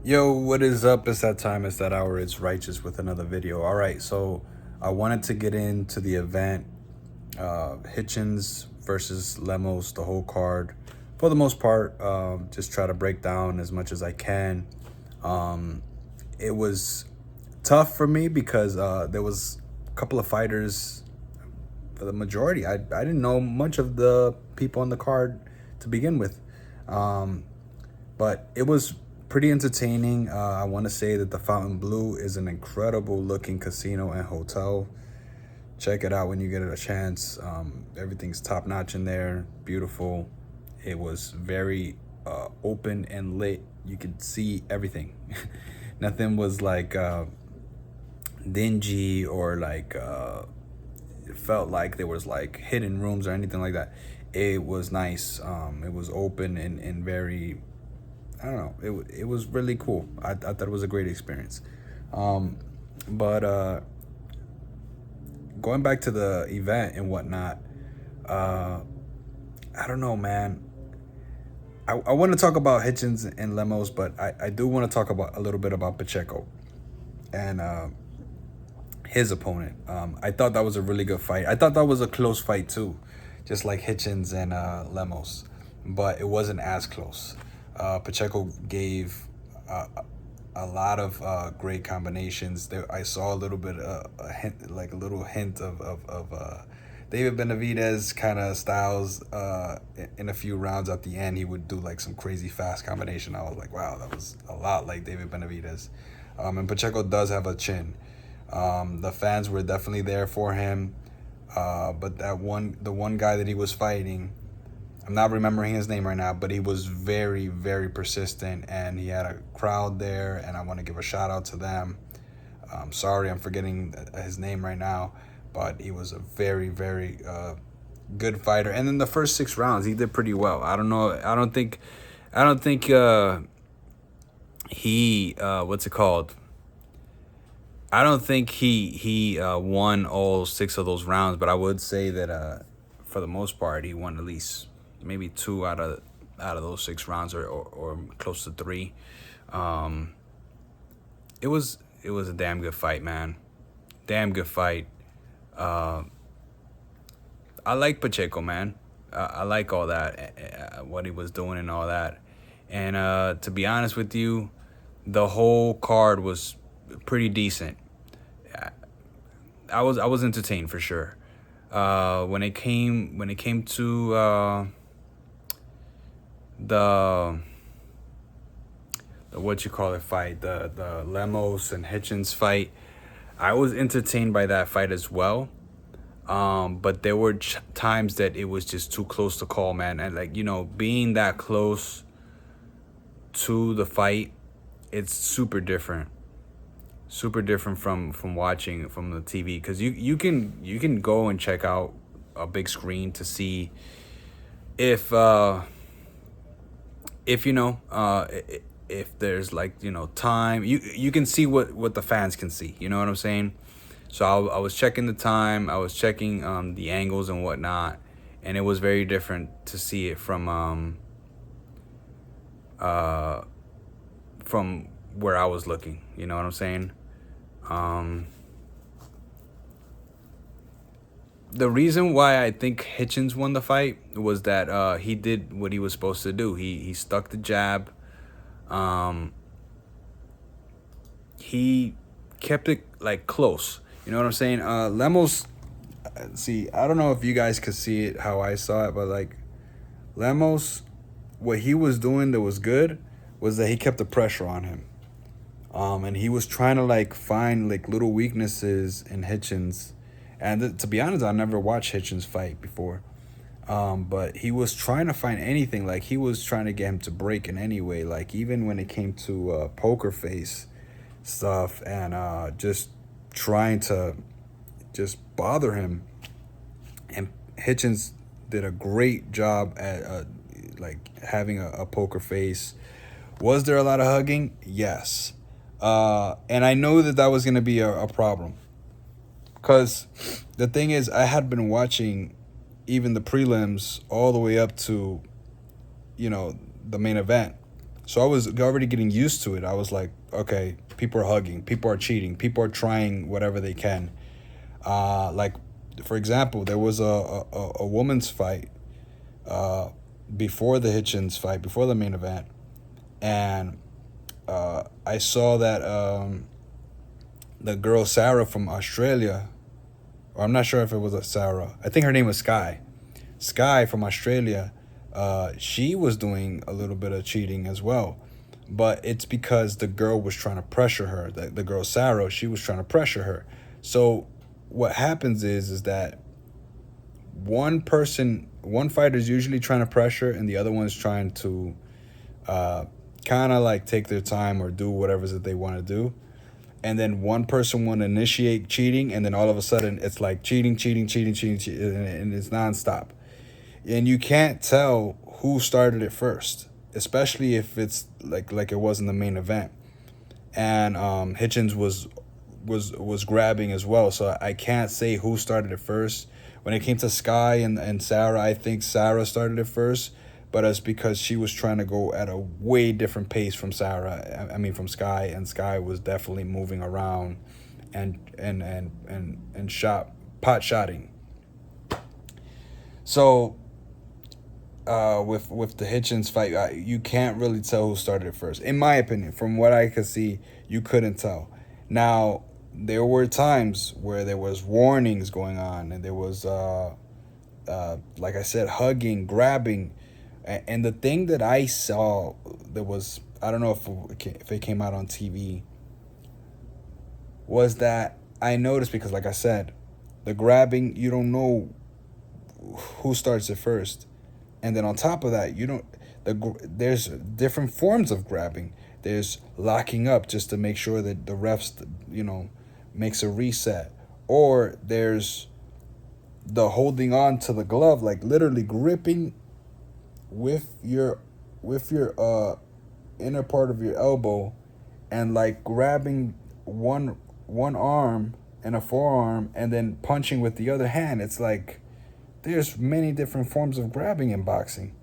Yo, what is up? It's that time, it's that hour, it's Righteous with another video. All right, so I wanted to get into the event, Hitchins versus Lemos, the whole card. For the most part, just try to break down as much as I can. It was tough for me because there was a couple of fighters. For the majority, I didn't know much of the people on the card to begin with. But it was pretty entertaining. I want to say that the Fountain Blue is an incredible looking casino and hotel. Check it out when you get a chance. Everything's top notch in there, beautiful. It was very open and lit. You could see everything. Nothing was like dingy or like it felt like there was like hidden rooms or anything like that. It was nice. It was open and very, I don't know. It was really cool. I thought it was a great experience. But going back to the event and whatnot, I don't know, man. I want to talk about Hitchins and Lemos, but I do want to talk about a little bit about Pacheco and his opponent. I thought that was a really good fight. I thought that was a close fight too, just like Hitchins and Lemos, but it wasn't as close. Pacheco gave a lot of great combinations. There, I saw a little bit, a hint, like a little hint of David Benavidez kind of styles. In a few rounds at the end, he would do like some crazy fast combination. I was like, wow, that was a lot like David Benavidez. And Pacheco does have a chin. The fans were definitely there for him. But the one guy that he was fighting, I'm not remembering his name right now, but he was very, very persistent, and he had a crowd there, and I want to give a shout out to them. Sorry, I'm forgetting his name right now, but he was a very, very good fighter. And in the first 6 rounds, he did pretty well. I don't know. I don't think he what's it called? I don't think he won all 6 of those rounds, but I would say that for the most part, he won at least maybe 2 out of those 6 rounds, or close to 3. It was a damn good fight, man. Damn good fight. I like Pacheco, man. I like all that, what he was doing and all that. And to be honest with you, the whole card was pretty decent. I was entertained for sure. When it came to the what you call it fight, the Lemos and Hitchins fight, I was entertained by that fight as well. But there were times that it was just too close to call, man. And like, being that close to the fight, it's super different from watching from the TV, because you can go and check out a big screen to see if if there's like time, you can see what the fans can see, you know what I'm saying? So I was checking the time, I was checking the angles and whatnot, and it was very different to see it from where I was looking, you know what I'm saying? The reason why I think Hitchins won the fight was that he did what he was supposed to do. He stuck the jab. He kept it like close. You know what I'm saying? Lemos, see, I don't know if you guys could see it how I saw it, but like Lemos, what he was doing that was good was that he kept the pressure on him. And he was trying to like find like little weaknesses in Hitchins. And to be honest, I never watched Hitchins fight before. But he was trying to find anything. Like, he was trying to get him to break in any way. Like, even when it came to poker face stuff, and just trying to just bother him. And Hitchins did a great job at like having a poker face. Was there a lot of hugging? Yes. And I know that was going to be a problem. Because the thing is, I had been watching even the prelims all the way up to, the main event. So I was already getting used to it. I was like, okay, people are hugging, people are cheating, people are trying whatever they can. Like, for example, there was a woman's fight uh, before the Hitchins fight, before the main event, and I saw that the girl Sarah from Australia, or I'm not sure if it was a Sarah. I think her name was Sky. Sky from Australia, she was doing a little bit of cheating as well. But it's because the girl was trying to pressure her. The girl Sarah, she was trying to pressure her. So what happens is that one fighter is usually trying to pressure, and the other one's trying to kind of like take their time or do whatever that they want to do. And then one person want to initiate cheating, and then all of a sudden it's like cheating, cheating, cheating, cheating, cheating, and it's nonstop. And you can't tell who started it first, especially if it's like it was in the main event. And Hitchins was grabbing as well, so I can't say who started it first. When it came to Sky and Sarah, I think Sarah started it first, but it's because she was trying to go at a way different pace from Sarah. I mean, from Sky, and Sky was definitely moving around and pot shotting. So with the Hitchins fight, you can't really tell who started it first. In my opinion, from what I could see, you couldn't tell. Now, there were times where there was warnings going on, and there was, like I said, hugging, grabbing. And the thing that I saw, there was, I don't know if it came out on TV, was that I noticed, because like I said, the grabbing, you don't know who starts it first. And then on top of that, there's different forms of grabbing. There's locking up just to make sure that the refs, makes a reset. Or there's the holding on to the glove, like literally gripping with your inner part of your elbow, and like grabbing one arm and a forearm, and then punching with the other hand. It's like there's many different forms of grabbing in boxing.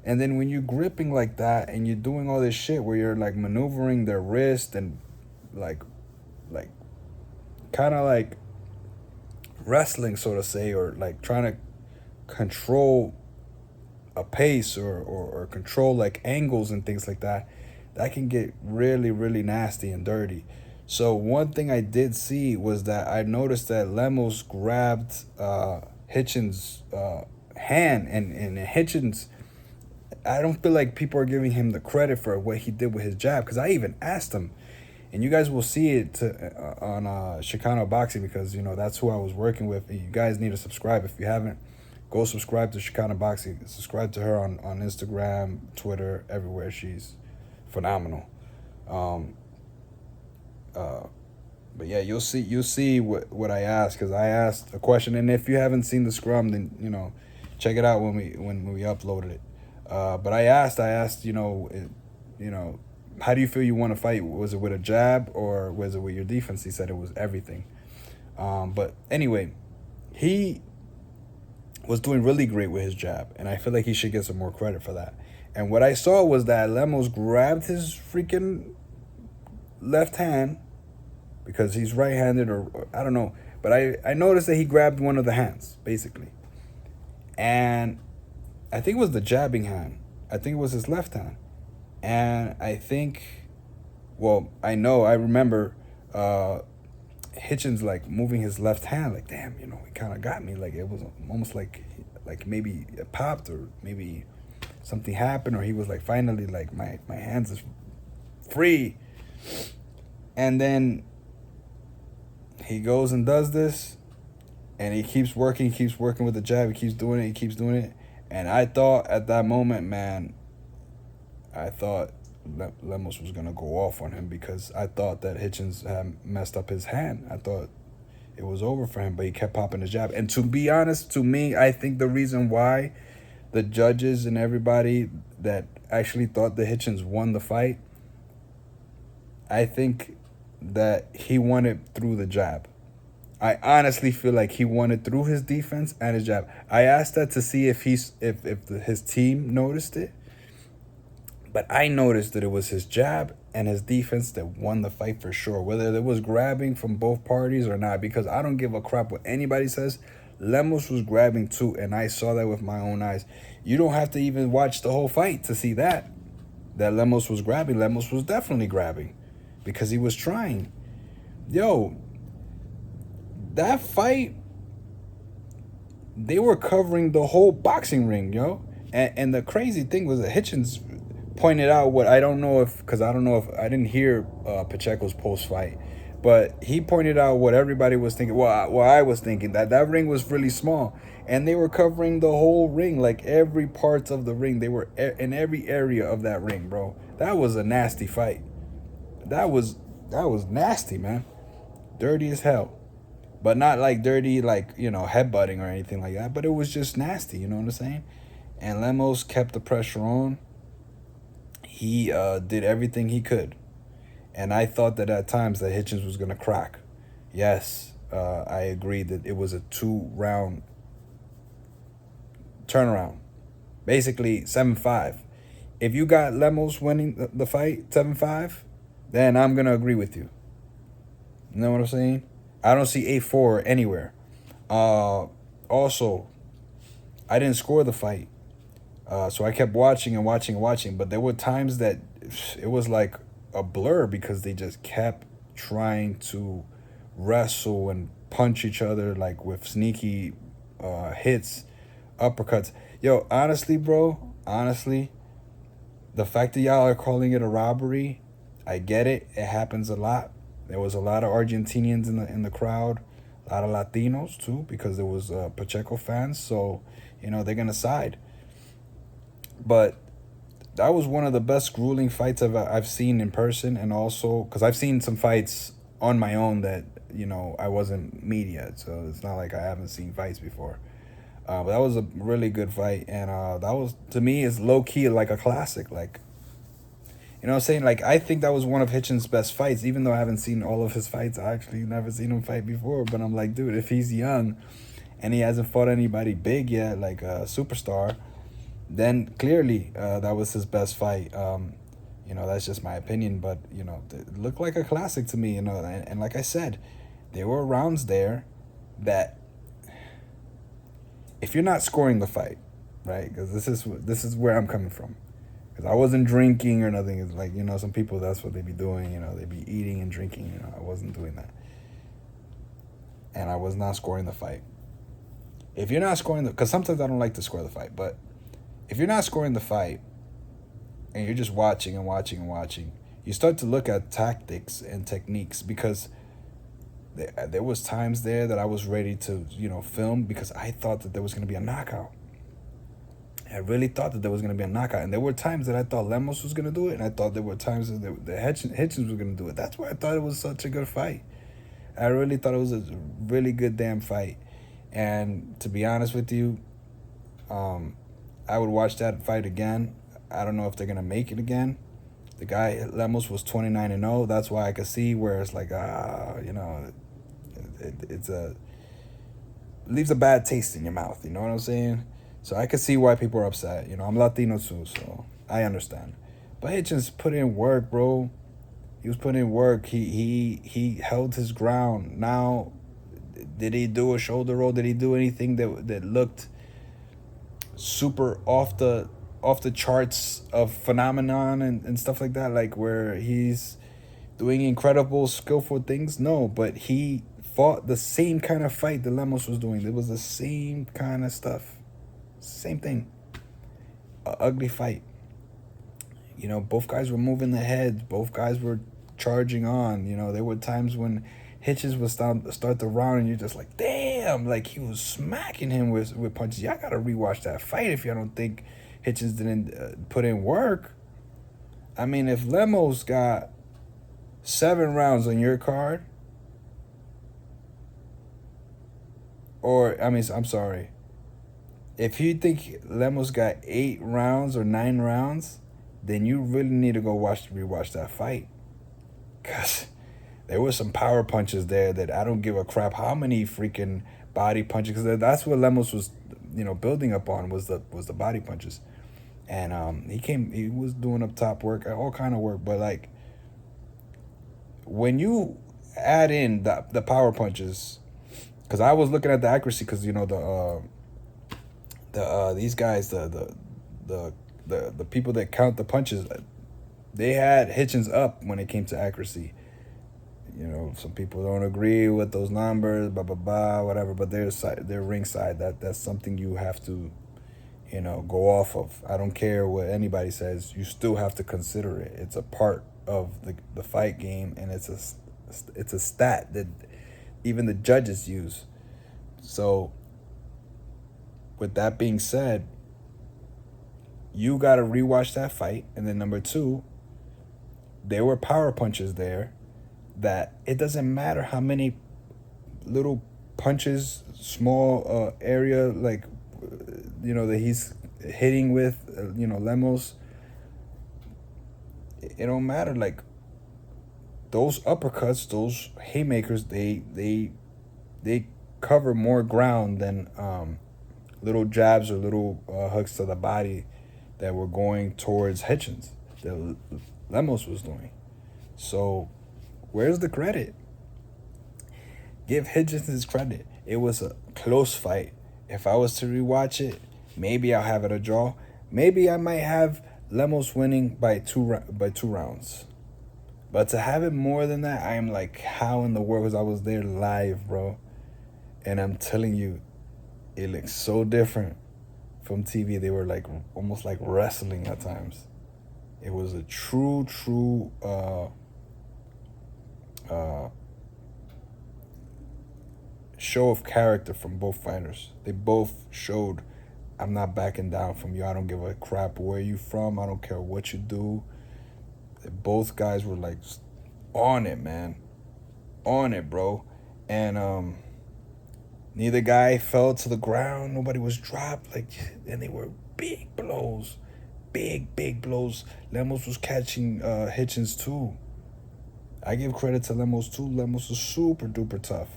And then when you're gripping like that and you're doing all this shit where you're like maneuvering their wrist and like kind of like wrestling, so to say, or like trying to control a pace or control like angles and things like that, that can get really, really nasty and dirty. So one thing I did see was that I noticed that Lemos grabbed Hitchins' hand, and Hitchins, I don't feel like people are giving him the credit for what he did with his jab, because I even asked him, and you guys will see it on Chicano Boxing, because that's who I was working with. You guys need to subscribe. If you haven't, go subscribe to Chicano Boxing. Subscribe to her on Instagram, Twitter, everywhere. She's phenomenal. But yeah, you'll see what I asked, because I asked a question, and if you haven't seen the scrum, then check it out when we uploaded it. But I asked, how do you feel you want to fight? Was it with a jab or was it with your defense? He said it was everything. But anyway, he was doing really great with his jab, and I feel like he should get some more credit for that. And what I saw was that Lemos grabbed his freaking left hand, because he's right-handed, or I don't know. But I noticed that he grabbed one of the hands, basically. And I think it was the jabbing hand. I think it was his left hand. And I remember Hitchins like moving his left hand, like, damn, he kind of got me. Like, it was almost like maybe it popped, or maybe something happened, or he was like, finally, like, my hands is free. And then he goes and does this, and he keeps working with the jab. He keeps doing it. And I thought at that moment, man, Lemos was going to go off on him, because I thought that Hitchins had messed up his hand. I thought it was over for him, but he kept popping his jab. And to be honest, to me, I think the reason why the judges and everybody that actually thought that Hitchins won the fight, I think that he won it through the jab. I honestly feel like he won it through his defense and his jab. I asked that to see if his team noticed it. But I noticed that it was his jab and his defense that won the fight for sure. Whether there was grabbing from both parties or not, because I don't give a crap what anybody says. Lemos was grabbing too, and I saw that with my own eyes. You don't have to even watch the whole fight to see that. That Lemos was grabbing. Lemos was definitely grabbing because he was trying. Yo, that fight, they were covering the whole boxing ring, yo. And the crazy thing was that Hitchins pointed out what I don't know if, because I don't know if I didn't hear Pacheco's post fight, but he pointed out what everybody was thinking. Well, what I was thinking, that ring was really small, and they were covering the whole ring, like every part of the ring. They were in every area of that ring, bro. That was a nasty fight. That was nasty, man. Dirty as hell, but not like dirty, like, you know, headbutting or anything like that. But it was just nasty. You know what I'm saying? And Lemos kept the pressure on. He did everything he could. And I thought that at times that Hitchins was going to crack. Yes, I agreed that it was a 2-round turnaround. Basically, 7-5. If you got Lemos winning the fight 7-5, then I'm going to agree with you. You know what I'm saying? I don't see 8-4 anywhere. Also, I didn't score the fight. So I kept watching and watching and watching. But there were times that it was like a blur because they just kept trying to wrestle and punch each other, like with sneaky hits, uppercuts. Yo, honestly, bro, the fact that y'all are calling it a robbery, I get it. It happens a lot. There was a lot of Argentinians in the crowd, a lot of Latinos too, because there was Pacheco fans. So, you know, they're gonna side. But that was one of the best grueling fights I've seen in person, and also because I've seen some fights on my own that, you know, I wasn't media, so it's not like I haven't seen fights before. But that was a really good fight, and that was, to me, is low key like a classic. Like, you know what I'm saying? Like, I think that was one of Hitchens' best fights, even though I haven't seen all of his fights. I actually never seen him fight before, but I'm like, dude, if he's young and he hasn't fought anybody big yet, like a superstar, then clearly that was his best fight. You know, that's just my opinion, but, you know, it looked like a classic to me, you know, and like I said, there were rounds there that if you're not scoring the fight, right, because this is where I'm coming from, because I wasn't drinking or nothing. It's like, you know, some people, that's what they be doing, you know, they be eating and drinking, you know. I wasn't doing that, and I was not scoring the fight. If you're not scoring because sometimes I don't like to score the fight, but if you're not scoring the fight and you're just watching and watching and watching, you start to look at tactics and techniques, because there was times there that I was ready to, you know, film, because I thought that there was going to be a knockout. I really thought that there was going to be a knockout. And there were times that I thought Lemos was going to do it, and I thought there were times that Hitchins was going to do it. That's why I thought it was such a good fight. I really thought it was a really good damn fight. And to be honest with you, I would watch that fight again. I don't know if they're going to make it again. The guy, Lemos, was 29-0. That's why I could see where it's like, you know, it leaves a bad taste in your mouth. You know what I'm saying? So I could see why people are upset. You know, I'm Latino too, so I understand. But Hitchins put in work, bro. He was putting in work. He held his ground. Now, did he do a shoulder roll? Did he do anything that looked super off the charts of phenomenon and stuff like that, like where he's doing incredible skillful things? No, but he fought the same kind of fight that Lemos was doing. It was the same kind of stuff, same thing. A ugly fight. You know, both guys were moving their heads, both guys were charging on. You know, there were times when Hitchins would start the round and you're just like, damn, like he was smacking him with punches. Y'all gotta rewatch that fight if y'all don't think Hitchins didn't put in work. I mean, if Lemos got 7 rounds on your card, or, I mean, I'm sorry, if you think Lemos got 8 rounds or 9 rounds, then you really need to go rewatch that fight. Because there were some power punches there that I don't give a crap how many freaking body punches, because that's what Lemos was, you know, building up on, was the body punches. and he was doing up top work, all kind of work, but like when you add in the power punches, because I was looking at the accuracy, because you know these guys, the people that count the punches, they had Hitchins up when it came to accuracy. You know, some people don't agree with those numbers, blah blah blah, whatever. But their ringside. That's something you have to, you know, go off of. I don't care what anybody says. You still have to consider it. It's a part of the fight game, and it's a stat that even the judges use. So, with that being said, you got to rewatch that fight, and then number two, there were power punches there that it doesn't matter how many little punches, small area, like, you know, that he's hitting with, you know, Lemos. It don't matter. Like, those uppercuts, those haymakers, they cover more ground than little jabs or little hooks to the body that were going towards Hitchins that Lemos was doing. So where's the credit? Give Hitchins his credit. It was a close fight. If I was to rewatch it, maybe I'll have it a draw. Maybe I might have Lemos winning by two rounds. But to have it more than that, I am like, how in the world? Because I was there live, bro. And I'm telling you, it looks so different from TV. They were like almost like wrestling at times. It was a true show of character from both fighters. They both showed, I'm not backing down from you. I don't give a crap where you from. I don't care what you do. Both guys were like on it, man. On it, bro. And neither guy fell to the ground. Nobody was dropped. Like, and they were big blows. Big blows. Lemos was catching Hitchins too. I give credit to Lemos too. Lemos was super duper tough.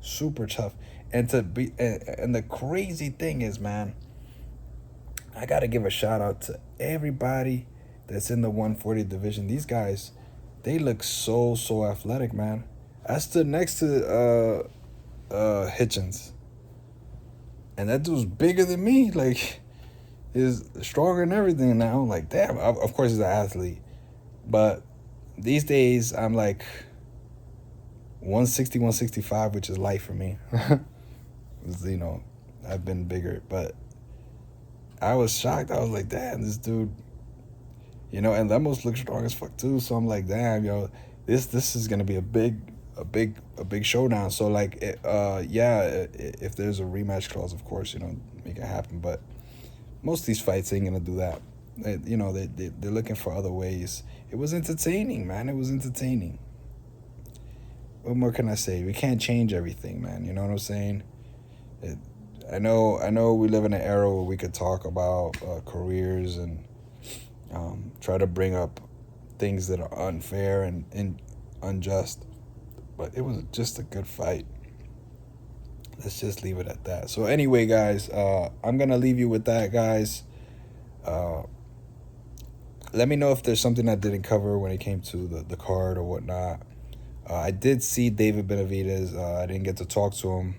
Super tough. And the crazy thing is, man, I gotta give a shout out to everybody that's in the 140 division. These guys, they look so athletic, man. I stood next to Hitchins, and that dude's bigger than me. Like, is stronger and everything now. I'm like, damn. Of course he's an athlete, but these days I'm like 160, 165, which is light for me. You know, I've been bigger, but I was shocked. I was like, damn, this dude. You know, and Lemos looks strong as fuck too. So I'm like, damn, yo, this is gonna be a big showdown. So like, yeah, if there's a rematch clause, of course, you know, make it happen. But most of these fights ain't gonna do that. You know, they're looking for other ways. It was entertaining, man. It was entertaining. What more can I say? We can't change everything, man. You know what I'm saying? I know we live in an era where we could talk about careers and try to bring up things that are unfair and unjust. But it was just a good fight. Let's just leave it at that. So anyway, guys, I'm going to leave you with that, guys. Let me know if there's something I didn't cover when it came to the card or whatnot. I did see David Benavidez. I didn't get to talk to him.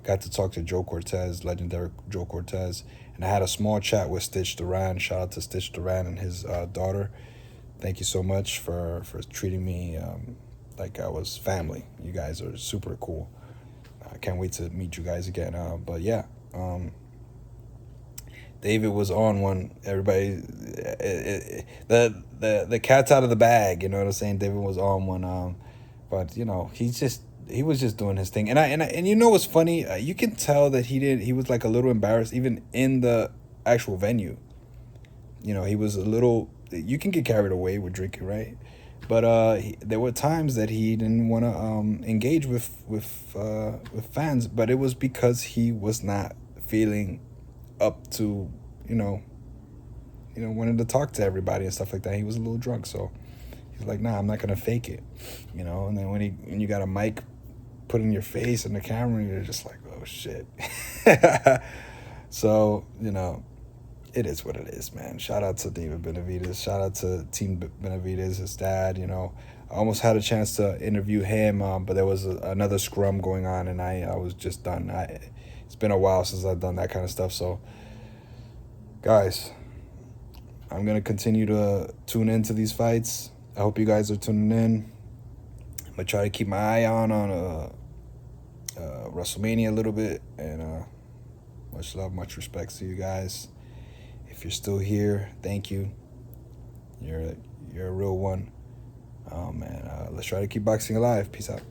Got to talk to Joe Cortez, legendary Joe Cortez. And I had a small chat with Stitch Duran. Shout out to Stitch Duran and his daughter. Thank you so much for treating me like I was family. You guys are super cool. I can't wait to meet you guys again. But yeah, David was on one. Everybody, the cat's out of the bag. You know what I'm saying? David was on one. But you know, he was just doing his thing. And you know what's funny? You can tell that he was like a little embarrassed even in the actual venue. You know, he was a little. You can get carried away with drinking, right? But there were times that he didn't want to engage with fans, but it was because he was not feeling up to, you know, wanted to talk to everybody and stuff like that. He was a little drunk, so he's like, nah, I'm not gonna fake it, you know. And then when you got a mic put in your face and the camera, you're just like, oh shit. So, you know, it is what it is, man. Shout out to David Benavidez. Shout out to Team Benavidez, his dad. You know, I almost had a chance to interview him, but there was another scrum going on, and I was just done. It's been a while since I've done that kind of stuff. So, guys, I'm going to continue to tune into these fights. I hope you guys are tuning in. I'm going to try to keep my eye on WrestleMania a little bit. And much love, much respect to you guys. If you're still here, thank you. You're a real one. Oh, man. Let's try to keep boxing alive. Peace out.